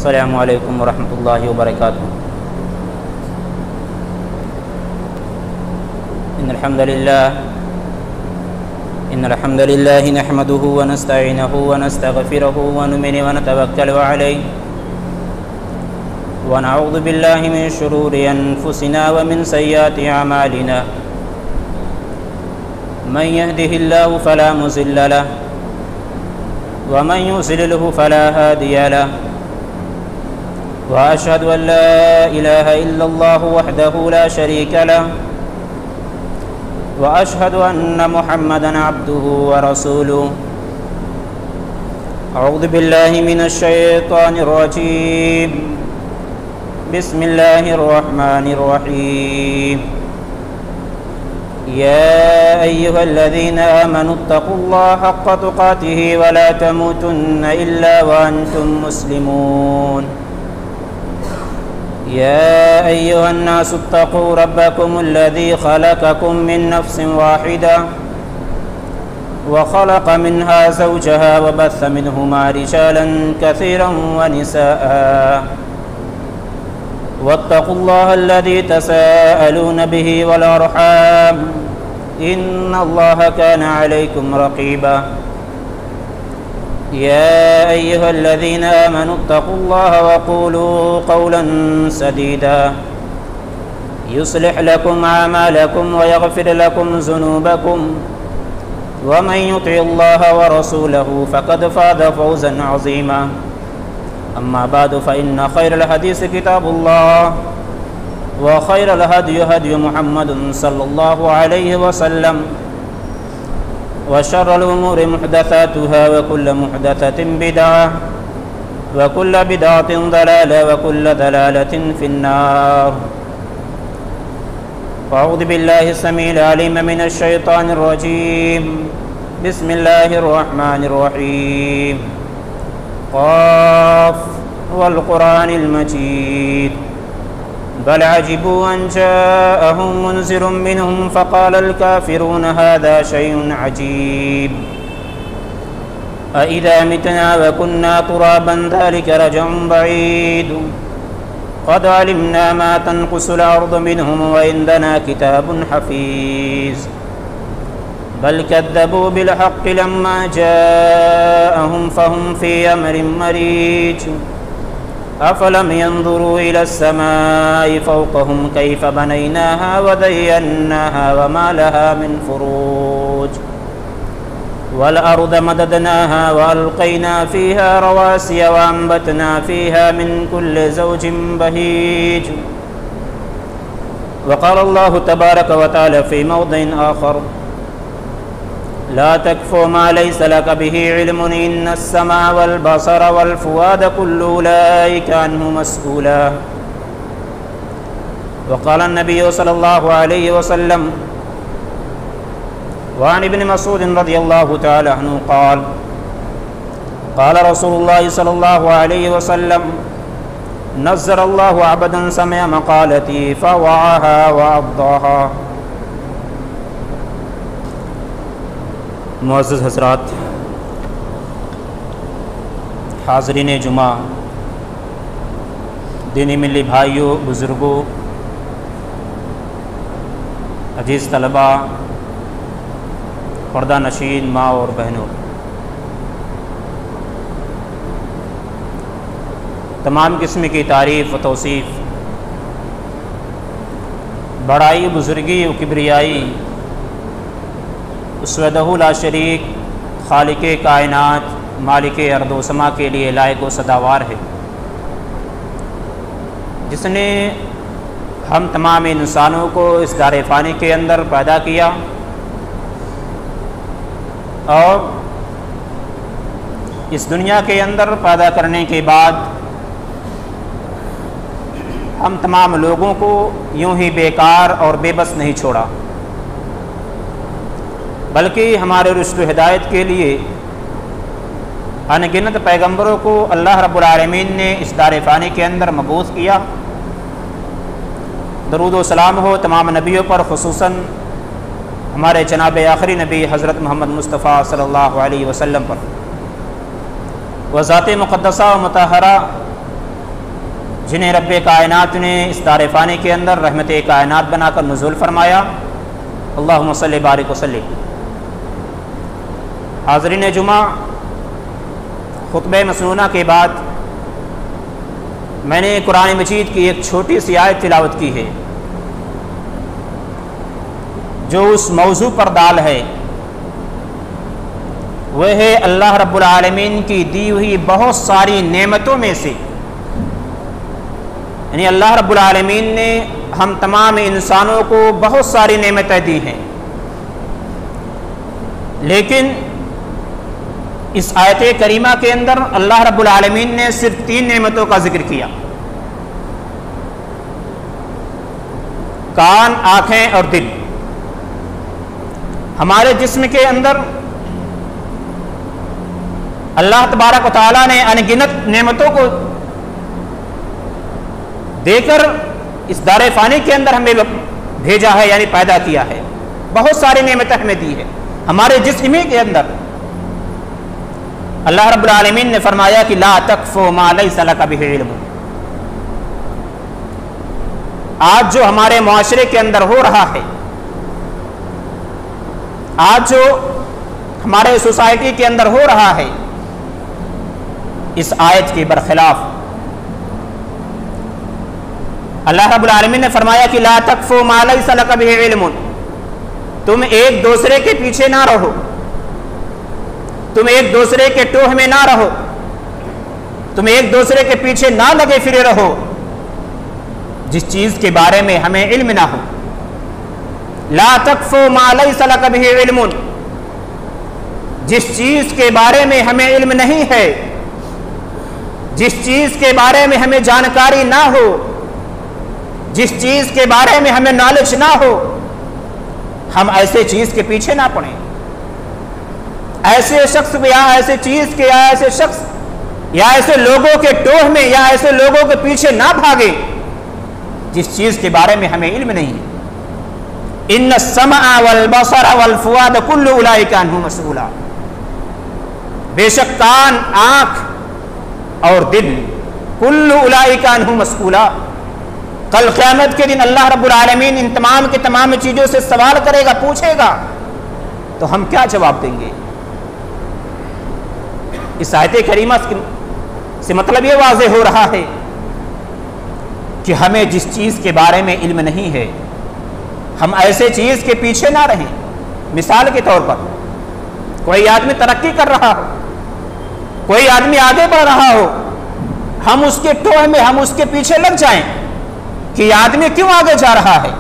अस्सलामु अलैकुम वरहमतुल्लाहि वबरकातुहू। इन्नल हम्दुलिल्लाहि नहमदुहु व नस्तईनुहु व नस्तगफिरुहु व नुमिनु व नतवक्कलु अलैहि व नऊज़ु बिल्लाहि मिन शुरूरि अनफुसिना व मिन सय्यिआति अमालिना। मन यहदिहिल्लाहु फला मुज़िल्ल लहु व मन युज़्लिल्हु फला हादिय लहु व अशहदु अन ला इलाहा इल्लल्लाहु वहदहु ला शरीका लहु व अशहदु अन्न मुहम्मदन अब्दुहु व रसूलुहु। अऊज़ु बिल्लाहि मिनश शैतानिर रजीम। बिस्मिल्लाहिर रहमानिर रहीम। या अय्युहल्लज़ीना आमनुत्तक़ुल्लाहा हक़्क़ तुक़ातिहि व ला तमूतुन्ना इल्ला व अंतुम मुस्लिमून। या अय्युहन्नासु इत्तक़ू रब्बकुमुल्लज़ी ख़लक़कुम मिन नफ़्सिन वाहिदा व ख़लक़ मिन्हा ज़ौजहा व बस्स मिन्हुमा रिजालन कसीरन व निसाअ वत्तक़ुल्लाहा अल्लज़ी तसाअलून बिही वल अर्हाम इन्नल्लाहा काना अलैकुम रक़ीबा। या अय्युहल्लज़ीना आमनुत्तक़ुल्लाहा व क़ूलू क़ौलन सदीदा युस्लिह लकुम अअमालकुम व यग़फ़िर लकुम ज़ुनूबकुम व मन युतिइल्लाहा व रसूलहु फ़क़द फ़ाज़ फ़ौज़न अज़ीमा। अम्मा बादु फ़इन्न ख़ैरल हदीस किताबुल्लाह व ख़ैरल हदयि हदयु मुहम्मदिन सल्लल्लाहु अलैहि वसल्लम व शर्रल उमूरि मुहदसातुहा व कुल्लु मुहदसतिन बिदअह व कुल्लु बिदअतिन दलाला व कुल्लु दलालतिन फिन्नार। अऊज़ु बिल्लाहि समीइल अलीम मिनश शैतानिर रजीम। बिस्मिल्लाहिर रहमानिर रहीम। क़ाफ़ वल क़ुरआनिल मजीद। बल अजिबू अन जाअहुम मुनज़िरुम मिनहुम फ़क़ालल काफ़िरून हाज़ा शैउन अजीब। अइज़ा मितना व कुन्ना तुराबन ज़ालिका रजउन बईद। क़द अलिमना मा तनक़ुसुल अर्ज़ु मिनहुम व इंदना किताबुन हफ़ीज़। बल कज़्ज़बू बिल हक़्क़ि लम्मा जाअहुम फ़हुम फ़ी अमरिन मरीज। अफ़लम यंज़ुरू इलस समाइ फ़ौक़हुम कैफ़ बनैनाहा व ज़य्यन्नाहा व मा लहा मिन फ़ुरूज। वल अर्ज़ मददनाहा व अलक़ैना फ़ीहा रवासिय व अंबतना फ़ीहा मिन कुल्लि ज़ौजिन बहीज। व क़ाल अल्लाहु तबारक व तआला फ़ी मौदिइन आख़र ला तक़्फ़ु मा लैस लक बिही इल्मुन इन्नस समा वल बसर वल फ़ुआद कुल्लु उलाइका अन्हु मस्ऊला। व क़ाल अन्नबिय्यु सल्लल्लाहु अलैहि वसल्लम व अन इब्न मसऊद रज़ियल्लाहु तआला अन्हु क़ाल क़ाल रसूलुल्लाहि सल्लल्लाहु अलैहि वसल्लम नज़्ज़रल्लाहु अबदन समिअ मक़ालती फ़वअहा व अद्दाहा। मुअज़्ज़ज़ हज़रात, हाज़रीन जुमा, दीनी मिली भाइयों, बुज़ुर्गों, अजीज़ तलबा, पर्दा नशीन माँ और बहनों, तमाम किस्म की तारीफ़ व तौसीफ़, बड़ाई, बुज़ुर्गी व किब्रियाई उस वहदहु ला शरीक खालिक़े कायनात मालिके अर्द व समा के लिए लायक व सदावार है, जिसने हम तमाम इंसानों को इस दार फ़ानी के अंदर पैदा किया और इस दुनिया के अंदर पैदा करने के बाद हम तमाम लोगों को यूं ही बेकार और बेबस नहीं छोड़ा, बल्कि हमारे रुश्द हिदायत के लिए अनगिनत पैगंबरों को अल्लाह रब्बुल आलमीन ने इस दार फ़ानी के अंदर मबूस किया। दरूद व सलाम हो तमाम नबियों पर, खुसूसन हमारे जनाब आखिरी नबी हज़रत मोहम्मद मुस्तफ़ा सल्लल्लाहु अलैहि वसल्लम पर, व ज़ात मुक़द्दसा व मुतहरा जिन्हें रब्बे कायनात ने इस दार फ़ानी के अंदर रहमत कायनात बनाकर नुज़ूल फरमाया। अल्लाहुम्मा सल्लि बारिक वसल्लिम। हाज़रीन जुमा, खुतबे मसनूना के बाद मैंने कुरान मजीद की एक छोटी सी आयत तिलावत की है जो उस मौजू पर दाल है। वह है अल्लाह रब्बुल आलमीन की दी हुई बहुत सारी नेमतों में से, यानी अल्लाह रब्बुल आलमीन ने हम तमाम इंसानों को बहुत सारी नेमतें दी हैं, लेकिन इस आयत करीमा के अंदर अल्लाह रब्बुल आलमीन ने सिर्फ 3 नेमतों का जिक्र किया। कान, आँखें और दिल। हमारे जिस्म के अंदर अल्लाह तबारक व तआला ने अनगिनत नेमतों को देकर इस दारे फ़ानी के अंदर हमें भेजा है, यानी पैदा किया है। बहुत सारी नेमतें हमें दी है हमारे जिस्म के अंदर। अल्लाह रब्बुल आलमीन ने फरमाया कि ला तक़फ़ु मा लैसा लका बिही इल्म। आज जो हमारे मुआशरे के अंदर हो रहा है, आज जो हमारे सोसाइटी के अंदर हो रहा है, इस आयत के बरखिलाफ अल्लाह रब्बुल आलमीन ने फरमाया कि ला तक़फ़ु मा लैसा लका बिही इल्म। तुम एक दूसरे के पीछे ना रहो, तुम एक दूसरे के टोह में ना रहो, तुम एक दूसरे के पीछे ना लगे फिरे रहो जिस चीज के बारे में हमें इल्म ना हो। ला तक़फ़ु मा लैसा लका बिही इल्म। जिस चीज के बारे में हमें इल्म नहीं है, जिस चीज के बारे में हमें जानकारी ना हो, जिस चीज के बारे में हमें नॉलेज ना हो, हम ऐसे चीज के पीछे ना पड़े, ऐसे शख्स या ऐसे चीज के या ऐसे शख्स या ऐसे लोगों के टोह में या ऐसे लोगों के पीछे ना भागे जिस चीज के बारे में हमें इल्म नहीं है। इन्न समा वल बसर वल फुआद कुल्लु उलाइका अन्हु मसऊला। बेशक कान, आंख और दिल, कुल्लु उलाइका अन्हु मसऊला। कल क़यामत के दिन अल्लाह रब्बुल आलमीन इन तमाम की तमाम चीजों से सवाल करेगा, पूछेगा, तो हम क्या जवाब देंगे? इस आयत करीमा से मतलब ये वाज़ेह हो रहा है कि हमें जिस चीज़ के बारे में इल्म नहीं है, हम ऐसे चीज़ के पीछे ना रहें। मिसाल के तौर पर कोई आदमी तरक्की कर रहा हो, कोई आदमी आगे बढ़ रहा हो, हम उसके टोह में, हम उसके पीछे लग जाएं कि आदमी क्यों आगे जा रहा है,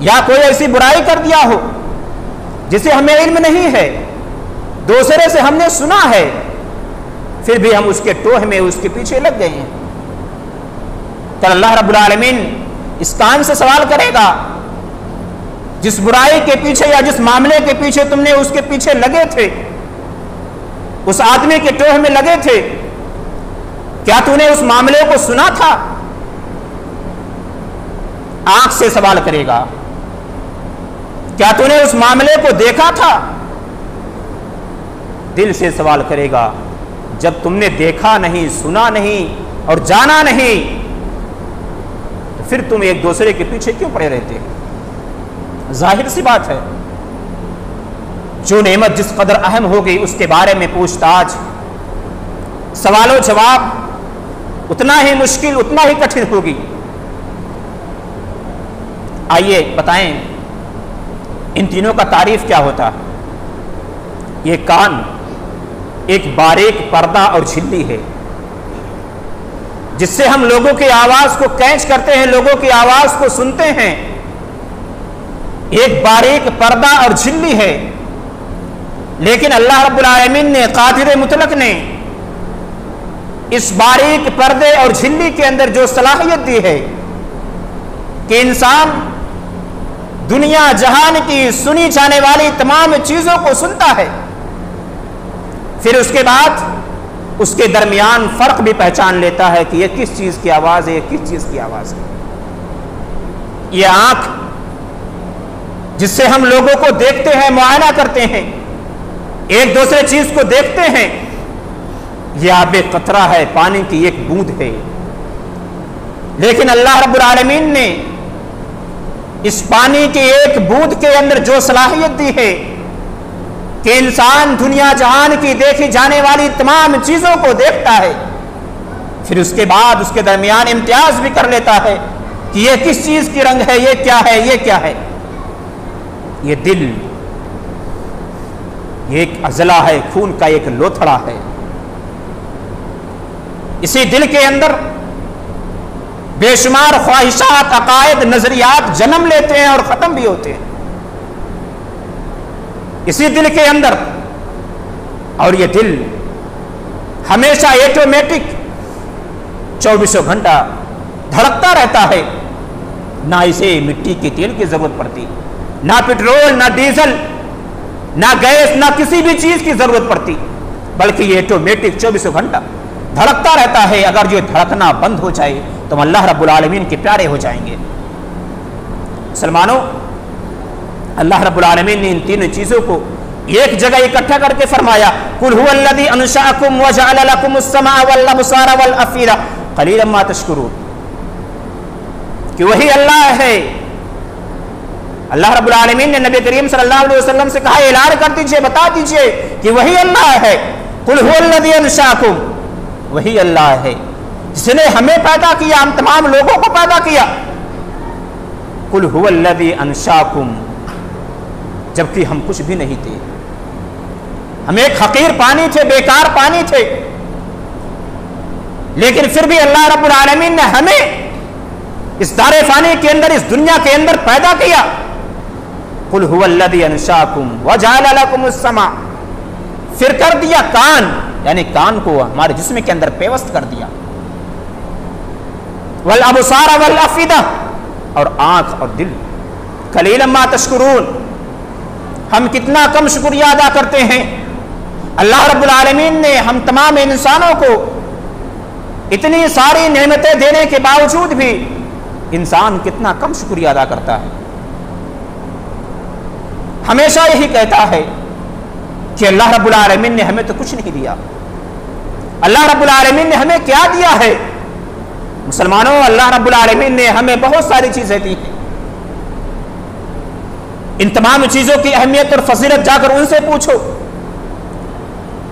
या कोई ऐसी बुराई कर दिया हो जिसे हमें इल्म नहीं है, दूसरे से हमने सुना है, फिर भी हम उसके टोह में उसके पीछे लग गए हैं। कल अल्लाह रब्बुल आलमीन इस कान से सवाल करेगा, जिस बुराई के पीछे या जिस मामले के पीछे तुमने उसके पीछे लगे थे, उस आदमी के टोह में लगे थे, क्या तूने उस मामले को सुना था? आंख से सवाल करेगा, क्या तूने उस मामले को देखा था? दिल से सवाल करेगा, जब तुमने देखा नहीं, सुना नहीं और जाना नहीं, तो फिर तुम एक दूसरे के पीछे क्यों पड़े रहते हो? जाहिर सी बात है, जो नेमत जिस कदर अहम हो गई उसके बारे में पूछताछ, सवालो जवाब उतना ही मुश्किल, उतना ही कठिन होगी। आइए बताएं, इन तीनों का तारीफ क्या होता है? ये कान एक बारीक पर्दा और झिल्ली है जिससे हम लोगों की आवाज को कैच करते हैं, लोगों की आवाज को सुनते हैं। एक बारीक पर्दा और झिल्ली है, लेकिन अल्लाह रब्बुल आलमीन ने, कादिर मुतलक ने इस बारीक पर्दे और झिल्ली के अंदर जो सलाहियत दी है कि इंसान दुनिया जहान की सुनी जाने वाली तमाम चीजों को सुनता है, फिर उसके बाद उसके दरमियान फर्क भी पहचान लेता है कि यह किस चीज की आवाज है, किस चीज की आवाज है। यह आंख जिससे हम लोगों को देखते हैं, मुआयना करते हैं, एक दूसरे चीज को देखते हैं, यह आबे कतरा है, पानी की एक बूंद है। लेकिन अल्लाह रब्बुल आलमीन ने इस पानी के एक बूंद के अंदर जो सलाहियत दी है कि इंसान दुनिया जहान की देखी जाने वाली तमाम चीजों को देखता है, फिर उसके बाद उसके दरमियान इम्तियाज भी कर लेता है कि ये किस चीज की रंग है, ये क्या है, ये क्या है। ये दिल, ये एक अजला है, खून का एक लोथड़ा है। इसी दिल के अंदर बेशुमार ख्वाहिशात, अकायद, नजरियात जन्म लेते हैं और खत्म भी होते हैं इसी दिल के अंदर। और ये दिल हमेशा ऑटोमेटिक 24 घंटा धड़कता रहता है। ना इसे मिट्टी के तेल की जरूरत पड़ती, ना पेट्रोल, ना डीजल, ना गैस, ना किसी भी चीज की जरूरत पड़ती, बल्कि ये ऑटोमेटिक 24 घंटा धड़कता रहता है। अगर जो धड़कना बंद हो जाए तो हम अल्लाह रब्बुल आलमीन के प्यारे हो जाएंगे। मुसलमानों, अल्लाह रब्बुल आलमीन ने इन तीनों चीजों को एक जगह इकट्ठा करके फरमाया, कुल हुवल्लज़ी अंशअकुम व जअल लकुमुस समा वल अबसारा वल अफीदा क़लीलन मा तशकुरून, कि वही अल्लाह है। अल्लाह रब्बुल आलमीन ने नबी करीम सल्लल्लाहु अलैहि वसल्लम से कहा, ऐलान कर दीजिए, बता दीजिए कि वही अल्लाह है। कुल हुवल्लज़ी अंशअकुम, वही अल्लाह है जिसने हमें पैदा किया, हम तमाम लोगों को पैदा किया। कुल हुवल्लज़ी अंशअकुम, जबकि हम कुछ भी नहीं थे, हम एक हकीर पानी थे, बेकार पानी थे, लेकिन फिर भी अल्लाह रब्बुल आलमीन ने हमें इस दारे फानी के अंदर, इस दुनिया के अंदर पैदा किया। कुल हुवल्लज़ी अंशअकुम व जअल लकुमुस समा, फिर कर दिया कान, यानी कान को हमारे जिस्म के अंदर पेवस्त कर दिया। वल अबसारा वल अफीदा, और आंख और दिल। क़लीलन मा तशकुरून, हम कितना कम शुक्रिया अदा करते हैं। अल्लाह रब्बुल आलमीन ने हम तमाम इंसानों को इतनी सारी नेमतें देने के बावजूद भी इंसान कितना कम शुक्रिया अदा करता है। हमेशा यही कहता है कि अल्लाह रब्बुल आलमीन ने हमें तो कुछ नहीं दिया। अल्लाह रब्बुल आलमीन ने हमें क्या दिया है? मुसलमानों, अल्लाह रब्बुल आलमीन ने हमें बहुत सारी चीजें दी हैं। इन तमाम चीजों की अहमियत और फजीलत जाकर उनसे पूछो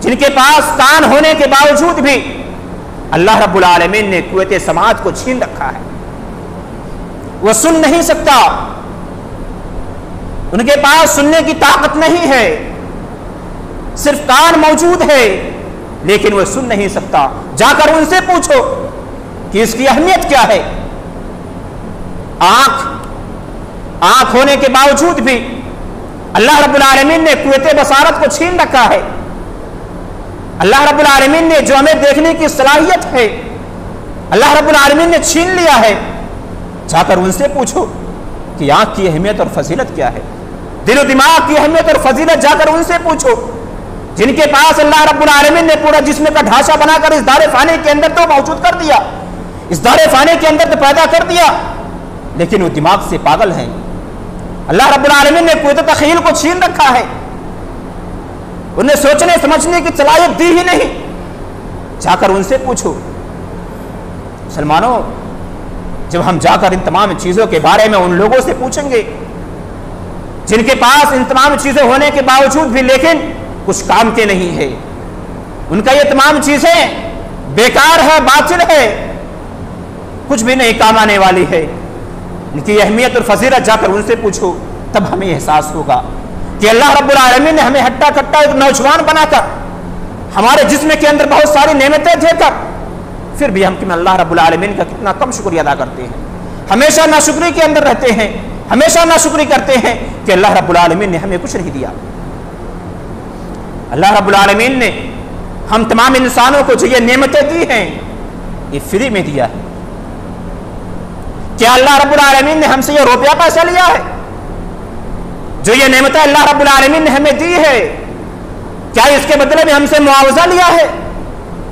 जिनके पास कान होने के बावजूद भी अल्लाह रब्बुल आलमीन ने कुव्वत समाअत को छीन रखा है। वह सुन नहीं सकता, उनके पास सुनने की ताकत नहीं है, सिर्फ कान मौजूद है लेकिन वह सुन नहीं सकता। जाकर उनसे पूछो कि इसकी अहमियत क्या है। आंख होने के बावजूद भी अल्लाह रब्बुल आलमीन ने कुव्वत बसारत को छीन रखा है। अल्लाह रब्बुल आलमीन ने जो हमें देखने की सलाहियत है, अल्लाह रब्बुल आलमीन ने छीन लिया है। जाकर उनसे पूछो कि आंख की अहमियत और फजीलत क्या है। दिल दिमाग की अहमियत और फजीलत जाकर उनसे पूछो जिनके पास अल्लाह रब्बुल आलमीन ने पूरा जिस्म का ढांचा बनाकर इस दारे फाने के अंदर तो मौजूद कर दिया, इस दारे फाने के अंदर तो पैदा कर दिया, लेकिन वो दिमाग से पागल हैं। अल्लाह रब्बुल आलमीन ने कुव्वत तख़य्युल को छीन रखा है, उन्हें सोचने समझने की सलाहियत दी ही नहीं। जाकर उनसे पूछो। मुसलमानों, जब हम जाकर इन तमाम चीजों के बारे में उन लोगों से पूछेंगे जिनके पास इन तमाम चीजें होने के बावजूद भी लेकिन कुछ काम के नहीं है, उनका ये तमाम चीजें बेकार है, बातिल है, कुछ भी नहीं काम आने वाली है, इनकी अहमियत और फजीलत जाकर उनसे पूछो। तब हमें एहसास होगा कि अल्लाह रब्बुल आलमीन ने हमें हट्टा कट्टा एक नौजवान बनाकर हमारे जिस्म के अंदर बहुत सारी नेमतें देकर फिर भी हम अल्लाह रब्बुल आलमीन का कितना कम शुक्रिया अदा करते हैं। हमेशा नाशुक्री के अंदर रहते हैं, हमेशा नाशुक्री करते हैं कि अल्लाह रब्बुल आलमीन ने हमें कुछ नहीं दिया। अल्लाह रब्बुल आलमीन ने हम तमाम इंसानों को जो ये नेमतें दी हैं ये फ्री में दिया है। क्या अल्लाह रब्बुल आलमीन ने हमसे ये रुपया पैसा लिया है? जो ये नेमतें अल्लाह रब्बुल आलमीन ने हमें दी है, क्या इसके बदले में हमसे मुआवजा लिया है?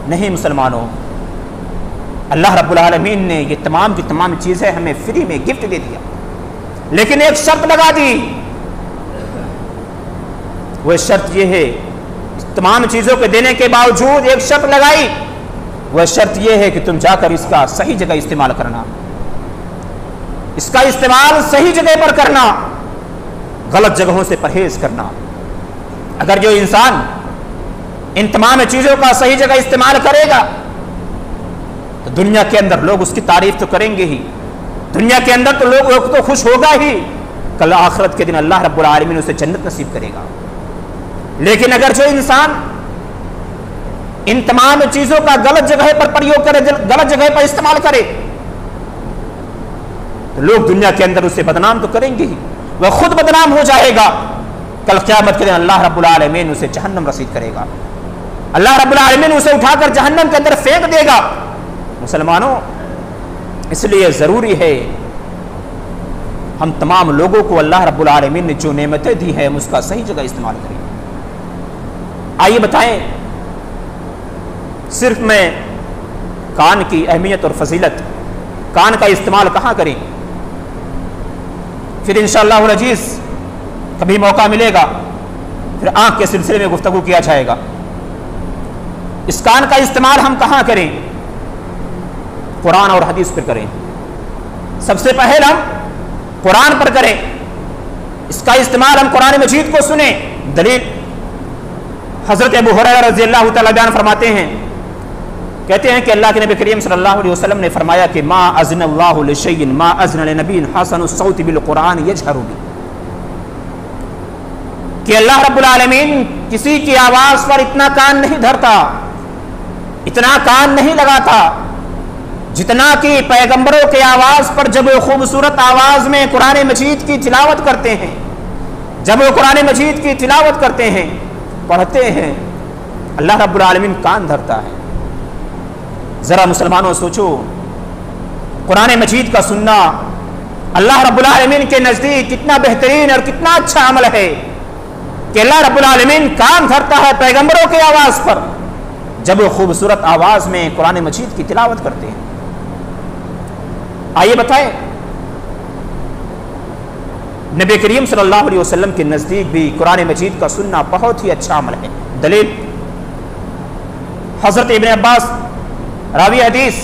नहीं मुसलमानों, अल्लाह रब्बुल आलमीन ने ये तमाम की तमाम चीजें हमें फ्री में गिफ्ट दे दिया, लेकिन एक शर्त लगा दी। वह शर्त यह है, तमाम चीजों के देने के बावजूद एक शर्त लगाई। वह शर्त यह है कि तुम जाकर इसका सही जगह इस्तेमाल करना। इसका इस्तेमाल सही जगह पर करना, गलत जगहों से परहेज करना। अगर जो इंसान इन तमाम चीजों का सही जगह इस्तेमाल करेगा तो दुनिया के अंदर लोग उसकी तारीफ तो करेंगे ही, दुनिया के अंदर तो लोग तो खुश होगा ही, कल आखिरत के दिन अल्लाह रब्बुल आलमीन उसे जन्नत नसीब करेगा। लेकिन अगर जो इंसान इन तमाम चीजों का गलत जगह पर प्रयोग करे, गलत जगह पर इस्तेमाल करे, तो लोग दुनिया के अंदर उसे बदनाम तो करेंगे ही, वह खुद बदनाम हो जाएगा। कल क़यामत के दिन अल्लाह रब्बुल आलमीन उसे जहन्नम रसीद करेगा, अल्लाह रब्बुल आलमीन उसे उठाकर जहन्नम के अंदर फेंक देगा। मुसलमानों, इसलिए जरूरी है हम तमाम लोगों को अल्लाह रब्बुल आलमीन ने जो नेमतें दी हैं उसका सही जगह इस्तेमाल करें। आइए बताएं, सिर्फ मैं कान की अहमियत और फजीलत, कान का इस्तेमाल कहाँ करें, फिर इंशाअल्लाह अजीज कभी मौका मिलेगा फिर आंख के सिलसिले में गुफ्तगू किया जाएगा। इस कान का इस्तेमाल हम कहाँ करें? कुरान और हदीस पर करें। सबसे पहले हम कुरान पर करें, इसका इस्तेमाल हम कुरान मजीद को सुने। दलील हजरत अबू हुरैरा रज़ियल्लाहु तआला बयान फरमाते हैं, कहते हैं कि अल्लाह के नबी करीम सल्लल्लाहु अलैहि वसल्लम ने फरमाया कि मा अज़नल्लाहु लिशैइन मा अज़न लिनबिय्यिन हसनुस सौति बिल कुरान यजहरू बि, कि अल्लाह रब्बुल आलमीन किसी की आवाज पर इतना कान नहीं धरता, इतना कान नहीं लगाता जितना कि पैगंबरों के आवाज पर जब वो खूबसूरत आवाज में कुरान मजीद की तिलावत करते हैं, जब वो कुरान मजीद की तिलावत करते हैं, पढ़ते हैं, अल्लाह रब्बुल आलमीन कान धरता है। जरा मुसलमानों सोचो, कुरान मजीद का सुनना अल्लाह रब्बुल आलमीन के नजदीक कितना बेहतरीन और कितना अच्छा अमल है कि अल्लाह रब्बुल आलमीन कान धरता है पैगंबरों की आवाज पर जब वो खूबसूरत आवाज में कुरान मजीद की तिलावत करते हैं। आइए बताएं, नबी करीम सल्लल्लाहु अलैहि वसल्लम के नजदीक भी कुरान मजीद का सुनना बहुत ही अच्छा अमल है। दलील हजरत इब्न अब्बास रावी हदीस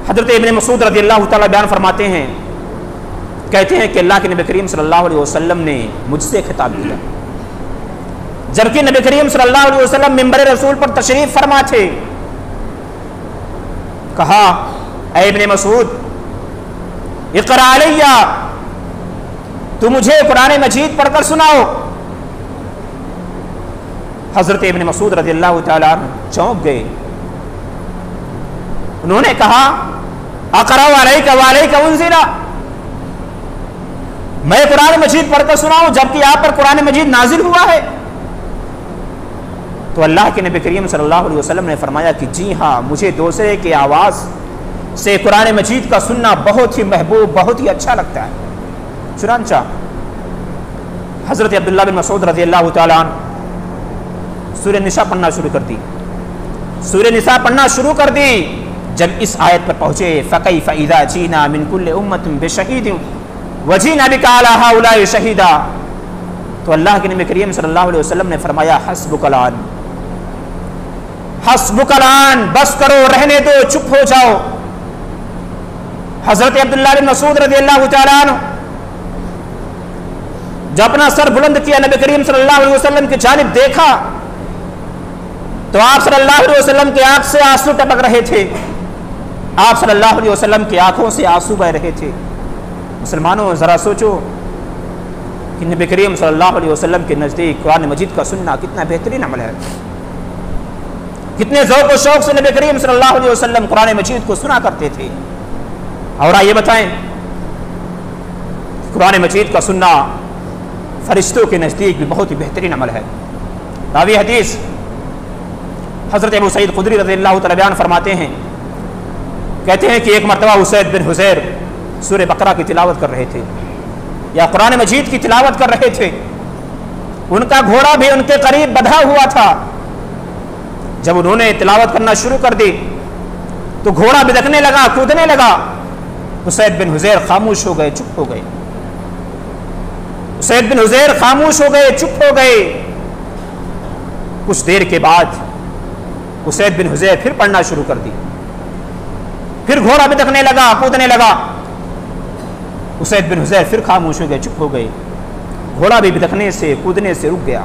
हजरत इब्न मसूद रज़ियल्लाहु तआला बयान फरमाते हैं, कहते हैं कि अल्लाह के नबी करीम सल्लल्लाहु अलैहि वसल्लम ने मुझसे खिताब किया जबकि नबी करीम सल्लल्लाहु अलैहि वसल्लम मिंबर रसूल पर तशरीफ फरमा थे। कहा, ऐ इब्न मसूद इक़रा अलैया, तू मुझे कुरान मजीद पढ़कर सुनाओ। हजरत इब्न मसूद रज़ियल्लाहु तआला चौंक गए। उन्होंने कहा, अक़रा अलैका व अलैका उन्ज़िला, मैं कुरान मजीद पढ़कर सुनाऊं जबकि आप पर कुरान मजीद नाजिल हुआ है? तो अल्लाह के नबी करीम सल्लल्लाहु अलैहि वसल्लम ने फरमाया कि जी हाँ, मुझे दूसरे की आवाज़ से कुरान मजीद का सुनना बहुत ही महबूब, बहुत ही अच्छा लगता है। चुनांचा हज़रत अब्दुल्लाह बिन मसूद रज़ियल्लाहु तआला अन्हु सूरह निसा पढ़ना शुरू कर दी। सूरह निसा पढ़ना शुरू कर दी। जब इस आयत पर पहुँचे, फ़कैफ़ इज़ा जीना मिन कुल्लि उम्मतिन बिशहीदिन व जीना बिका अला हाउलाइ शहीदा, तो अल्लाह के नबी करीम सल्लल्लाहु अलैहि वसल्लम ने फरमाया, हस्बुकल आन, हस्बुकल आन, बस करो, रहने दो, चुप हो जाओ। हजरत अब्दुल्लाह बिन मसूद रज़ियल्लाहु तआला अन्हु जब अपना सर बुलंद किया, नबी करीम सल्लल्लाहु अलैहि वसल्लम की जानिब देखा तो आप सल्लल्लाहु अलैहि वसल्लम की आंख से आंसू टपक रहे थे, आप सल्लल्लाहु अलैहि वसल्लम की आंखों से आंसू बह रहे थे। मुसलमानों, जरा सोचो कि नबी करीम सल्लल्लाहु अलैहि वसल्लम के नज़दीक कुरान मजीद का सुनना कितना बेहतरीन अमल है। कितने ज़ौक़ और शौक़ से नबी करीम सल्लल्लाहु अलैहि वसल्लम कुरान मजीद को सुना करते थे। और आइए बताएं, कुरान मजीद का सुनना फरिश्तों के नज़दीक भी बहुत ही बेहतरीन अमल है। रावी हदीस हज़रत अबू सईद खुदरी रज़ियल्लाहु तआला बयान फरमाते हैं, कहते हैं कि एक मरतबा उसैद बिन हुज़ैर सूरह बकरा की तिलावत कर रहे थे या कुरान मजीद की तिलावत कर रहे थे। उनका घोड़ा भी उनके करीब बंधा हुआ था। जब उन्होंने तिलावत करना शुरू कर दी तो घोड़ा बिदकने लगा, कूदने लगा। उसैद बिन हुज़ैर खामोश हो गए, चुप हो गए। उसैद बिन हुज़ैर खामोश हो गए, चुप हो गए। कुछ देर के बाद उसैद बिन हुज़ैर फिर पढ़ना शुरू कर दी। फिर घोड़ा बिदकने लगा, कूदने लगा। उसैद बिन हुज़ैर फिर खामोश हो गए, चुप हो गए। घोड़ा भी बिदकने से, कूदने से रुक गया।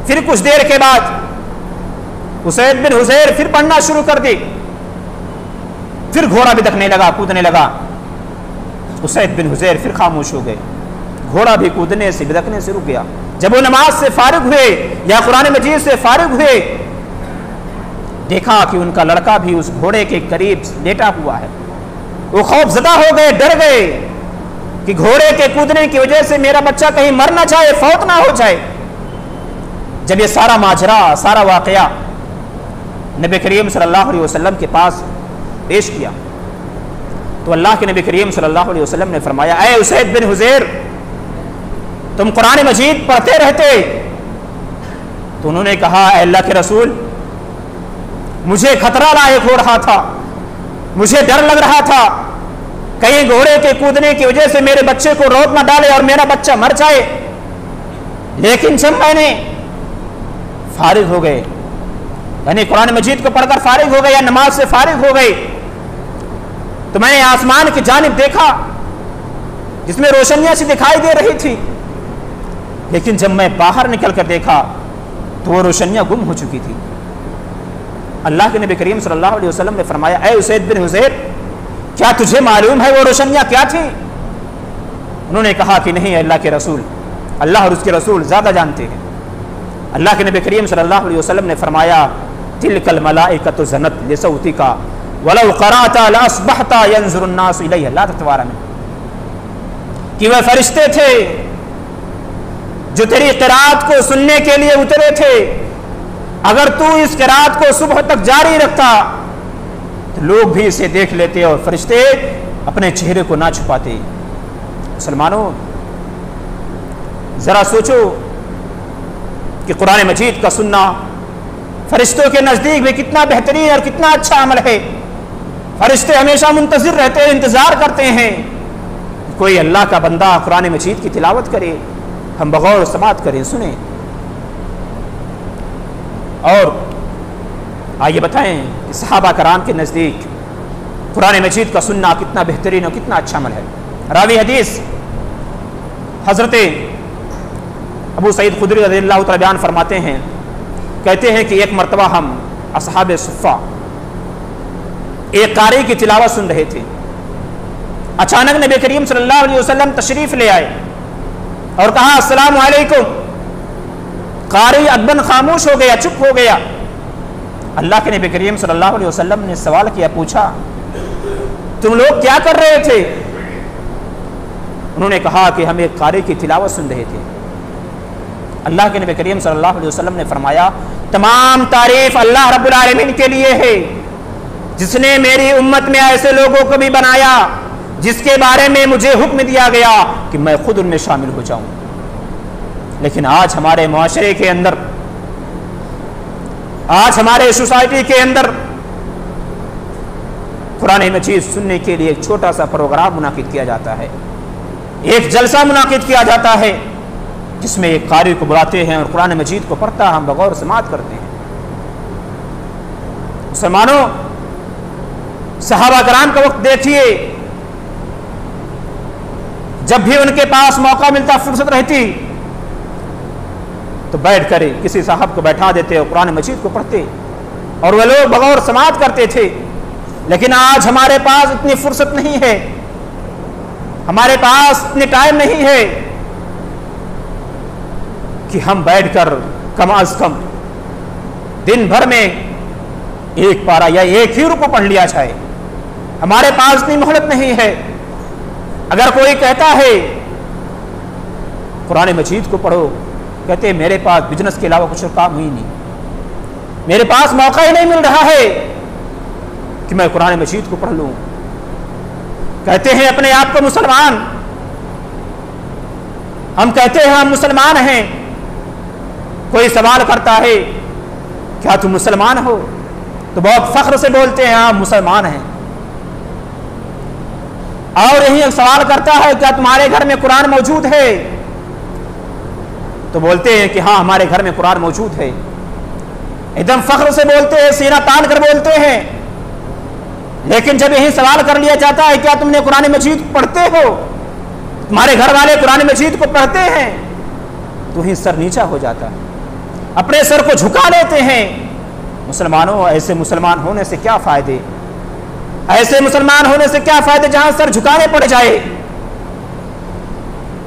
फिर कुछ देर के बाद उसैद बिन हुज़ैर फिर पढ़ना शुरू कर दी। फिर घोड़ा बिदकने लगा, कूदने लगा। उसैद बिन हुज़ैर फिर खामोश हो गए। घोड़ा भी कूदने से, बिदकने से रुक गया। जब वो नमाज से फारिग हुए या कुरान मजीद से फारिग हुए, देखा कि उनका लड़का भी उस घोड़े के करीब लेटा हुआ है। वो खौफजदा हो गए, डर गए कि घोड़े के कूदने की वजह से मेरा बच्चा कहीं मर ना जाए, फौत ना हो जाए। जब ये सारा माजरा, सारा वाकया नबी करीम सल्लल्लाहु अलैहि वसल्लम के पास पेश किया तो अल्लाह के नबी करीम सल्लल्लाहु अलैहि वसल्लम ने फरमाया, ऐ उसैद बिन हुज़ैर, तुम कुरान मजीद पढ़ते रहते? तो उन्होंने कहा, ऐ अल्लाह के रसूल, मुझे खतरा लायक हो रहा था, मुझे डर लग रहा था कहीं घोड़े के कूदने की वजह से मेरे बच्चे को रोक न डाले और मेरा बच्चा मर जाए। लेकिन जब मैंने फारिग हो गए, यानी कुरान मजीद को पढ़कर फारिग हो गए या नमाज से फारिग हो गए, तो मैंने आसमान की जानिब देखा जिसमें रोशनियां सी दिखाई दे रही थी। लेकिन जब मैं बाहर निकल कर देखा तो वो रोशनियां गुम हो चुकी थी। अल्लाह के नबी करीम सल्लल्लाहु अलैहि वसल्लम ने फरमाया, ऐ उसैद बिन हुज़ैर, क्या तुझे मालूम है वो रोशनियां क्या थी? उन्होंने कहा कि नहीं अल्लाह के रसूल, अल्लाह और उसके रसूल ज्यादा जानते हैं। अल्लाह के नबी करीम सल्लल्लाहु अलैहि वसल्लम ने फरमाया, तिलकल मलाइकतु ज़नत लिसौतिका वलौ क़रअता लअस्बहता यंज़ुरुन नासु इलैहा ला ततवारा मिन, कि वह फरिश्ते थे जो तेरी क़िराअत को सुनने के लिए उतरे थे। अगर तू इस क़िराअत को सुबह तक जारी रखता तो लोग भी इसे देख लेते और फरिश्ते अपने चेहरे को ना छुपाते। मुसलमानों, जरा सोचो कि कुरान मजीद का सुनना फरिश्तों के नजदीक भी कितना बेहतरीन और कितना अच्छा अमल है। फरिश्ते हमेशा मुंतजिर रहते हैं, इंतजार करते हैं कोई अल्लाह का बंदा कुरान मजीद की तिलावत करे, हम बगौर समात करें, सुने। और आइए बताएं कि सहाबा कराम के नज़दीक कुरान मजीद का सुनना कितना बेहतरीन और कितना अच्छा अमल है। रावी हदीस हज़रत अबू सईद खुदरी रज़ियल्लाहु तआला बयान फरमाते हैं, कहते हैं कि एक मरतबा हम असहाबे सुफ़ा एक कारी की तिलावत सुन रहे थे। अचानक नबी करीम सल्लल्लाहु अलैहि वसल्लम तशरीफ़ ले आए और कहा, अस्सलामु अलैकुम। कारी अदबन खामोश हो गया, चुप हो गया। अल्लाह के नबी करीम सल्लल्लाहु अलैहि वसल्लम ने सवाल किया, पूछा, तुम लोग क्या कर रहे थे? उन्होंने कहा कि हम एक कारी की तिलावत सुन रहे थे। अल्लाह के नबी करीम सल्लल्लाहु अलैहि वसल्लम ने फरमाया, तमाम तारीफ अल्लाह रब्बुल आलमीन के लिए है जिसने मेरी उम्मत में ऐसे लोगों को भी बनाया जिसके बारे में मुझे हुक्म दिया गया कि मैं खुद उनमें शामिल हो जाऊं। लेकिन आज हमारे मुआशरे के अंदर, आज हमारे सोसाइटी के अंदर कुरान मजीद सुनने के लिए एक छोटा सा प्रोग्राम मुनाकिद किया जाता है, एक जलसा मुनाकिद किया जाता है जिसमें एक कारी को बुलाते हैं और कुरान मजीद को पढ़ता हम बगौर समात करते हैं। मुसलमानों, सहाबा कराम का वक्त देखिए, जब भी उनके पास मौका मिलता, फुर्सत रहती, तो बैठ कर किसी साहब को बैठा देते और कुरान मजीद को पढ़ते और वे लोग बगौर समात करते थे। लेकिन आज हमारे पास इतनी फुर्सत नहीं है, हमारे पास इतनी टाइम नहीं है कि हम बैठकर कम अज कम दिन भर में एक पारा या एक ही रुकू पढ़ लिया जाए। हमारे पास इतनी मोहलत नहीं है। अगर कोई कहता है कुरान मजीद को पढ़ो, कहते हैं मेरे पास बिजनेस के अलावा कुछ काम ही नहीं, मेरे पास मौका ही नहीं मिल रहा है कि मैं कुरान मजीद को पढ़ लूं। कहते हैं अपने आप को मुसलमान, हम कहते हैं हम मुसलमान हैं। कोई सवाल करता है क्या तुम मुसलमान हो, तो बहुत फख्र से बोलते हैं हाँ मुसलमान हैं। और यही एक सवाल करता है क्या तुम्हारे घर में कुरान मौजूद है, तो बोलते हैं कि हाँ हमारे घर में कुरान मौजूद है। एकदम फख्र से बोलते हैं, सीना तान कर बोलते हैं। लेकिन जब यही सवाल कर लिया जाता है क्या तुमने कुरान मजीद पढ़ते हो, तुम्हारे घर वाले कुरान मजीद को पढ़ते हैं, तो ही सर नीचा हो जाता है, अपने सर को झुका लेते हैं। मुसलमानों, ऐसे मुसलमान होने से क्या फायदे, ऐसे मुसलमान होने से क्या फायदे जहां सर झुकाने पड़ जाए।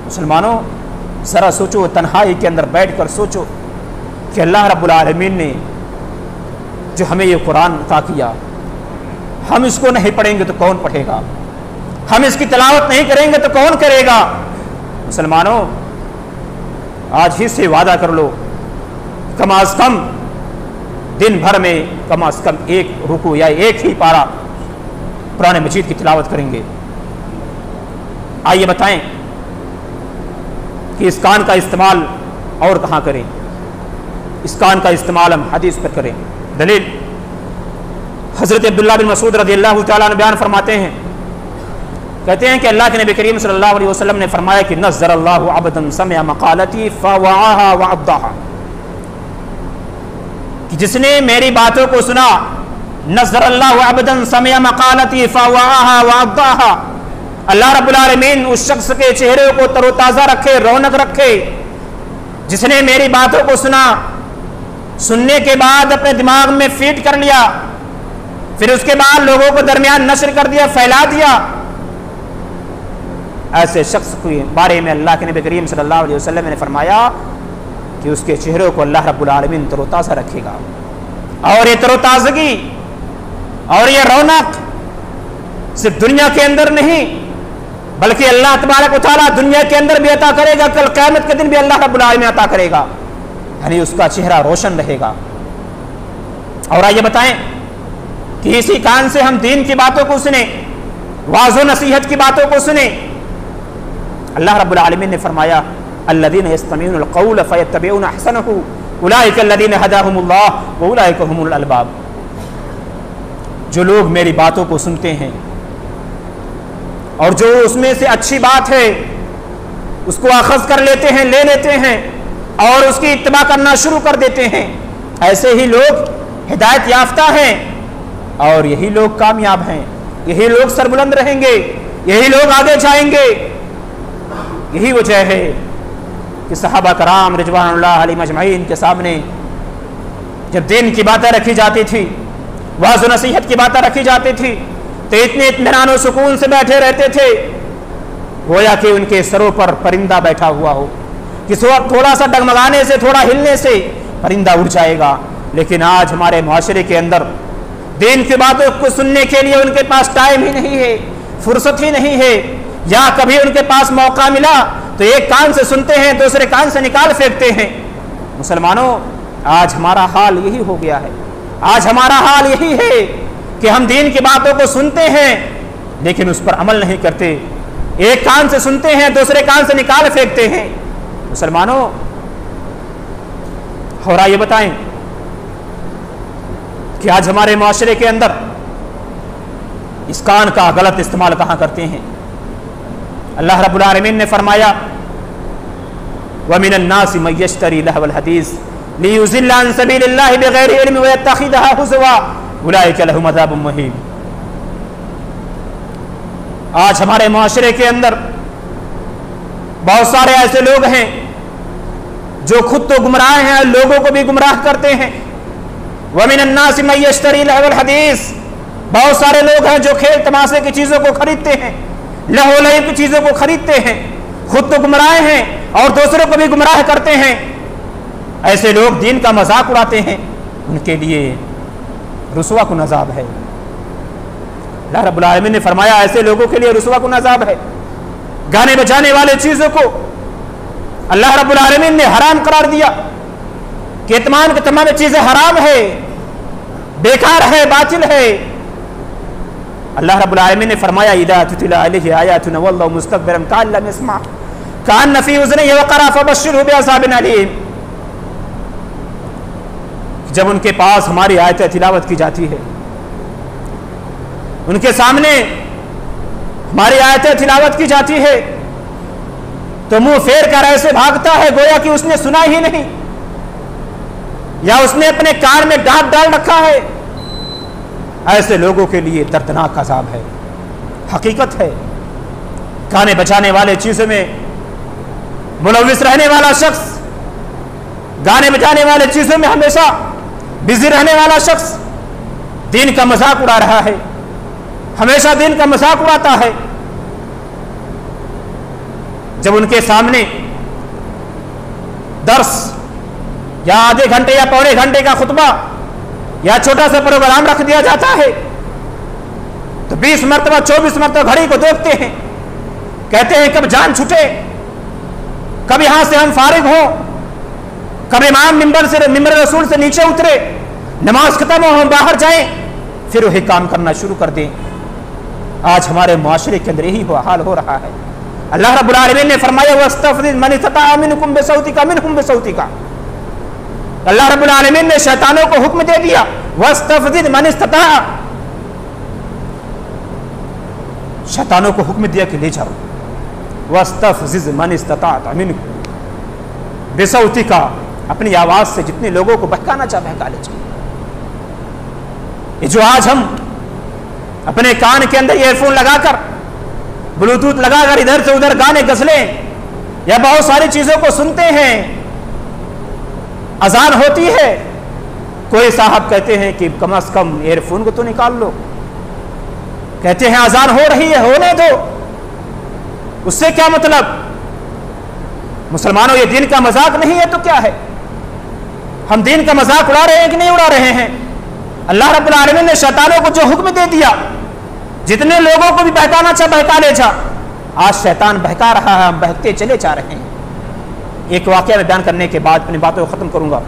मुसलमानों, जरा सोचो, तन्हाई के अंदर बैठकर सोचो कि अल्लाह रब्बुल आलमीन ने जो हमें ये कुरान अता किया, हम इसको नहीं पढ़ेंगे तो कौन पढ़ेगा, हम इसकी तिलावत नहीं करेंगे तो कौन करेगा। मुसलमानों, आज ही से वादा कर लो, कम आज कम दिन भर में कम आज कम एक रुकू या एक ही पारा कुरान मजीद की तिलावत करेंगे। आइए बताएं कि इस कान का इस्तेमाल और कहाँ करें, इस कान का इस्तेमाल हम हदीस पर करें। दलील हज़रत अब्दुल्लाह बिन मसूद रज़ियल्लाहु तआला अन्हु बयान फरमाते हैं, कहते हैं कि अल्लाह के नबी करीम सल्लल्लाहु अलैहि वसल्लम ने फरमाया कि नज़्ज़रल्लाहु अब्दन समिअ मक़ालती फ़वअहा वअद्दाहा, कि जिसने मेरी बातों को सुना, नज़्ज़रल्लाहु अब्दन समिअ मक़ालती फ़वअहा वअद्दाहा, अल्लाह रब्बुल आलमीन उस शख्स के चेहरे को तरोताज़ा रखे, रौनक रखे, जिसने मेरी बातों को सुना, सुनने के बाद अपने दिमाग में फीड कर लिया, फिर उसके बाद लोगों को दरमियान नशर कर दिया, फैला दिया। ऐसे शख्स के बारे में अल्लाह के नबी करीम सल्लल्लाहु अलैहि वसल्लम ने फरमाया कि उसके चेहरे को अल्लाह रब्बुल आलमीन तरोताज़ा रखेगा। और ये तरोताज़गी और ये रौनक सिर्फ दुनिया के अंदर नहीं, बल्कि अल्लाह तबारक व तआला दुनिया के अंदर भी अता करेगा, कल क़यामत के दिन भी अल्लाह रब्बुल आलमीन अता करेगा, यानी उसका चेहरा रोशन रहेगा। और आइए बताएं कि इसी कान से हम दीन की बातों को सुने, वाज़ो नसीहत की बातों को सुने। अल्लाह रब्बुल आलमीन ने फरमाया अल्लज़ीना यस्तमीऊनल क़ौल फ़यत्तबिऊना अहसनहु उलाइका अल्लज़ीना हदाहुमुल्लाह व उलाइका हुमुल अलबाब, जो लोग मेरी बातों को सुनते हैं और जो उसमें से अच्छी बात है उसको अखज़ कर लेते हैं, ले लेते हैं और उसकी इत्तिबा करना शुरू कर देते हैं, ऐसे ही लोग हिदायत याफ्ता हैं और यही लोग कामयाब हैं, यही लोग सरबुलंद रहेंगे, यही लोग आगे जाएंगे। यही वजह है कि सहाबा कराम रिज़वानुल्लाह अलैहिम अजमईन के सामने जब दीन की बातें रखी जाती थी, वाज़ नसीहत की बातें रखी जाती थी, तो इतने इत्मीनान और सुकून से बैठे रहते थे गोया कि उनके सरों पर परिंदा बैठा हुआ हो, कि थोड़ा सा डगमगाने से, थोड़ा हिलने से परिंदा उड़ जाएगा। लेकिन आज हमारे मुआशरे के अंदर दीन की बातों को सुनने के लिए उनके पास टाइम ही नहीं है, फुर्सत ही नहीं है, या कभी उनके पास मौका मिला तो एक कान से सुनते हैं, दूसरे कान से निकाल फेंकते हैं। मुसलमानों, आज हमारा हाल यही हो गया है, आज हमारा हाल यही है कि हम दीन की बातों को सुनते हैं लेकिन उस पर अमल नहीं करते, एक कान से सुनते हैं, दूसरे कान से निकाल फेंकते हैं। मुसलमानों, और आइए बताएं कि आज हमारे माशरे के अंदर इस कान का गलत इस्तेमाल कहाँ करते हैं। अल्लाह रब्बुल आलमीन ने फरमाया व मिनन नासि मन यश्तरी लहवल हदीस लियुज़िल्ला अन सबीलिल्लाहि बिगैरि इल्म व यत्तखिज़हा हुज़वा उलाइका लहुम अज़ाबुम मुहीन। आज हमारे माशरे के अंदर बहुत सारे ऐसे लोग हैं जो खुद तो गुमराह हैं, लोगों को भी गुमराह करते हैं। व मिनन नासि मन यश्तरी लहवल हदीस, बहुत सारे लोग हैं जो खेल तमाशे की चीजों को खरीदते हैं, लहो लही की चीजों को खरीदते हैं, खुद तो गुमराह हैं और दूसरों को भी गुमराह करते हैं। ऐसे लोग दीन का मजाक उड़ाते हैं, उनके लिए रुसवा कुन अज़ाब है। अल्लाह रब्बुल आलमीन ने फरमाया ऐसे लोगों के लिए रुसवा कुन अज़ाब है। गाने बजाने वाले चीजों को अल्लाह रब्बुल आलमीन ने हराम करार दिया कि तमाम की तमाम चीजें हराम है, बेकार है, बातिल है। अल्लाह रब्बुल आलमीन ने फरमाया इज़ा तुतला अलैहि आयातुना वल्लाहु मुस्तकबिरन कान लम यस्मा कान फी उज़निही वक़रा फबश्शिरहु बिअज़ाबिन अलीम। जब उनके पास हमारी आयतें तिलावत की जाती है, उनके सामने हमारी आयतें तिलावत की जाती है, तो मुंह फेर कर ऐसे भागता है गोया कि उसने सुना ही नहीं, या उसने अपने कान में डांट डाल रखा है। ऐसे लोगों के लिए दर्दनाक अजाब है। हकीकत है, गाने बजाने वाले चीज़ों में मुलव्विस रहने वाला शख्स, गाने बजाने वाले चीज़ों में हमेशा बिजी रहने वाला शख्स दीन का मजाक उड़ा रहा है, हमेशा दीन का मजाक उड़ाता है। जब उनके सामने दर्स या आधे घंटे या पौने घंटे का खुतबा या छोटा सा प्रोग्राम रख दिया जाता है तो 20 मरतबा 24 मरतबा घड़ी को देखते हैं, कहते हैं कब जान छूटे, कब यहां से हम फारिग हो, कब इमाम मिंबर रसूल से नीचे उतरे, नमाज खत्म हो, हम बाहर जाएं, फिर वही काम करना शुरू कर दें। आज हमारे मुआशरे के अंदर यही हाल हो रहा है। अल्लाह रब्बुल आलमीन ने फरमाया वस्तफ़ज़िज़ मन इस्तताअ मिनकुम बिसौतिका मिनहुम बिसौतिका। अल्लाह रब्बुल आलमीन ने शैतानों को हुक्म दे दिया वस्तफ़ज़िज़ मन इस्तताअ, शैतानों को हुक्म दिया कि ले जाओ, वस्तफ़ज़िज़ मन इस्तताअ मिनकुम बिसौतिका, अपनी आवाज से जितने लोगों को बहकाना चाहे बहका ले जाओ। ये जो आज हम अपने कान के अंदर ईयरफोन लगाकर, ब्लूटूथ लगाकर इधर से उधर गाने गजलें या बहुत सारी चीजों को सुनते हैं, अजान होती है, कोई साहब कहते हैं कि कम से कम ईयरफोन को तो निकाल लो, कहते हैं अजान हो रही है, होने दो, उससे क्या मतलब? मुसलमानों, ये दीन का मजाक नहीं है तो क्या है? हम दीन का मजाक उड़ा रहे हैं कि नहीं उड़ा रहे हैं? अल्लाह रब्बुल आलमीन ने शैतानों को जो हुक्म दे दिया, जितने लोगों को भी बहकाना चाहे बहका ले जा, आज शैतान बहका रहा है, हम बहकते चले जा रहे हैं। एक वाकया में बयान करने के बाद अपनी बातों को खत्म करूंगा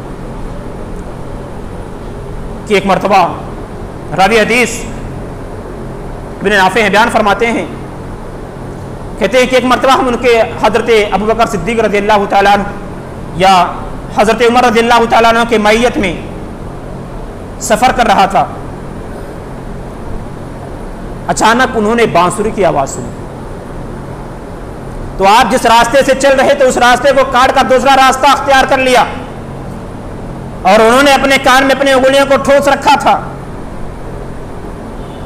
कि एक मरतबा रावी हदीस इब्न नाफे हैं, बयान फरमाते हैं, कहते हैं कि एक मरतबा हम उनके हजरत अबू बकर सिद्दीक रज़ियल्लाहु ताला अन्हु या हजरत उमर रज़ियल्लाहु ताला अन्हु के मैयत में सफर कर रहा था। अचानक उन्होंने बांसुरी की आवाज सुनी, तो आप जिस रास्ते से चल रहे थे उस रास्ते को काट कर दूसरा रास्ता अख्तियार कर लिया और उन्होंने अपने कान में अपनी उंगलियों को ठोस रखा था।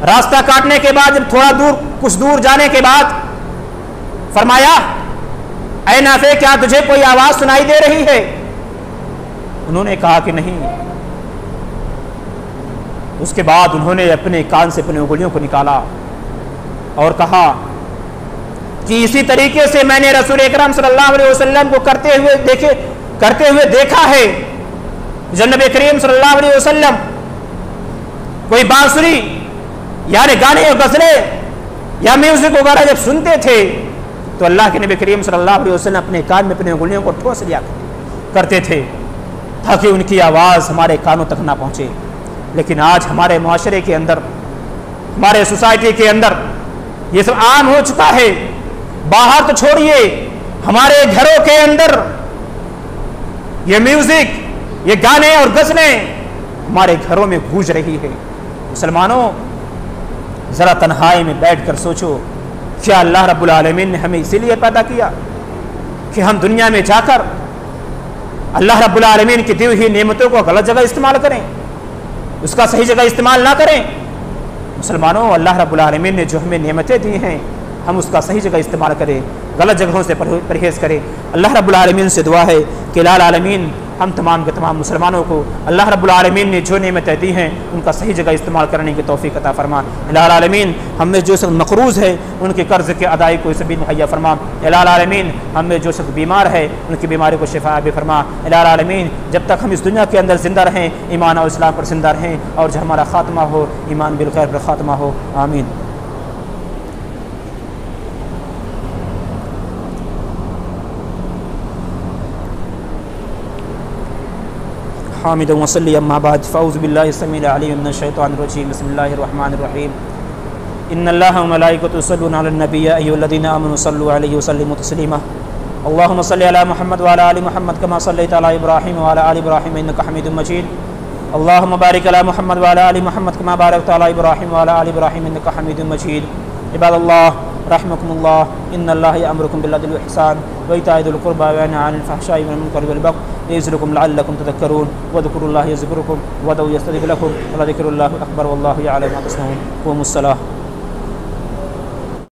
रास्ता काटने के बाद जब थोड़ा दूर, कुछ दूर जाने के बाद फरमाया, ऐ नाफे, क्या तुझे कोई आवाज सुनाई दे रही है? उन्होंने कहा कि नहीं। उसके बाद उन्होंने अपने कान से अपनी उंगलियों को निकाला और कहा कि इसी तरीके से मैंने रसूल अकरम सल्लल्लाहु अलैहि वसल्लम को करते हुए देखा है। जब नबी करीम सल्लल्लाहु अलैहि वसल्लम कोई बांसुरी यानी गाने और गजले या म्यूजिक वगैरह जब सुनते थे तो अल्लाह के नबी करीम सल्लल्लाहु अलैहि वसल्लम अपने कान में अपनी उंगलियों को ठोस लिया करते थे ताकि उनकी आवाज़ हमारे कानों तक ना पहुँचे। लेकिन आज हमारे माशरे के अंदर, हमारे सोसाइटी के अंदर ये सब आम हो चुका है। बाहर तो छोड़िए, हमारे घरों के अंदर ये म्यूजिक, ये गाने और गज़लें हमारे घरों में गूंज रही है। मुसलमानों, ज़रा तन्हाई में बैठकर सोचो, क्या अल्लाह रब्बुल आलमीन ने हमें इसीलिए पैदा किया कि हम दुनिया में जाकर अल्लाह रब्बुल आलमीन की दी हुई नेमतों को गलत जगह इस्तेमाल करें, उसका सही जगह इस्तेमाल ना करें? मुसलमानों, अल्लाह रब्बुल आलमीन ने जो हमें नेमतें दी हैं हम उसका सही जगह इस्तेमाल करें, गलत जगहों से परहेज़ करें। अल्लाह रब्बुल आलमीन से दुआ है कि लाल आलमीन हम तमाम के तमाम मुसलमानों को अल्लाह रब्बुल आलमीन ने जो नेमतें दी हैं उनका सही जगह इस्तेमाल करने की तौफीक अता फरमा। लाल आलमीन हमें जो सब मकरूज़ है उनके कर्ज़ के अदाई को सबील मुहैया फरमा। लाल आलमीन हमें जो सब बीमार है उनकी बीमारी को शिफा भी फरमा। लाल आलमीन जब तक हम इस दुनिया के अंदर ज़िंदा रहें, ईमान और इस्लाम पर ज़िंदा रहें और जब हमारा ख़ात्मा हो ईमान बिल खैर पर ख़ात्मा हो। आमीन। हामिद वसल्ली अम्मा बाद फ़ऊज़ु बिल्लाहि समील अलीम मिनश शैतानिर रजीम बिस्मिल्लाहिर रहमानिर रहीम इन्नल्लाहा व मलाइकतहु युसल्लूना अलन नबी या अय्युहल्लज़ीना आमनू सल्लु अलैहि व सल्लिमू तस्लीमा अल्लाहुम्मा सल्लि अला मुहम्मद व अला आलि मुहम्मद कमा सल्लैता अला इब्राहीम व अला आलि इब्राहीम इन्नका हमीदुम मजीद अल्लाहुम्मा बारिक अला मुहम्मद व अला आलि मुहम्मद कमा बारकता अला इब्राहीम व अला आलि इब्राहीम इन्नका हमीदुम मजीद। इबादल्लाह रहमकुमुल्लाह, इन्नल्लाहा यअमुरुकुम बिल अदलि वल इहसान व इताइ ज़िल क़ुरबा व यनहा अनिल फ़हशाइ वल मुनकरि वल बग़य यज़्कुरुकुम लअल्लकुम तज़क्करून वज़्कुरुल्लाह यज़्कुरुकुम वदऊ यस्तजिब लकुम वलज़िक्रुल्लाहि अकबर वल्लाहु यअलमु मा तस्नऊन। क़ूमुस्सलाह।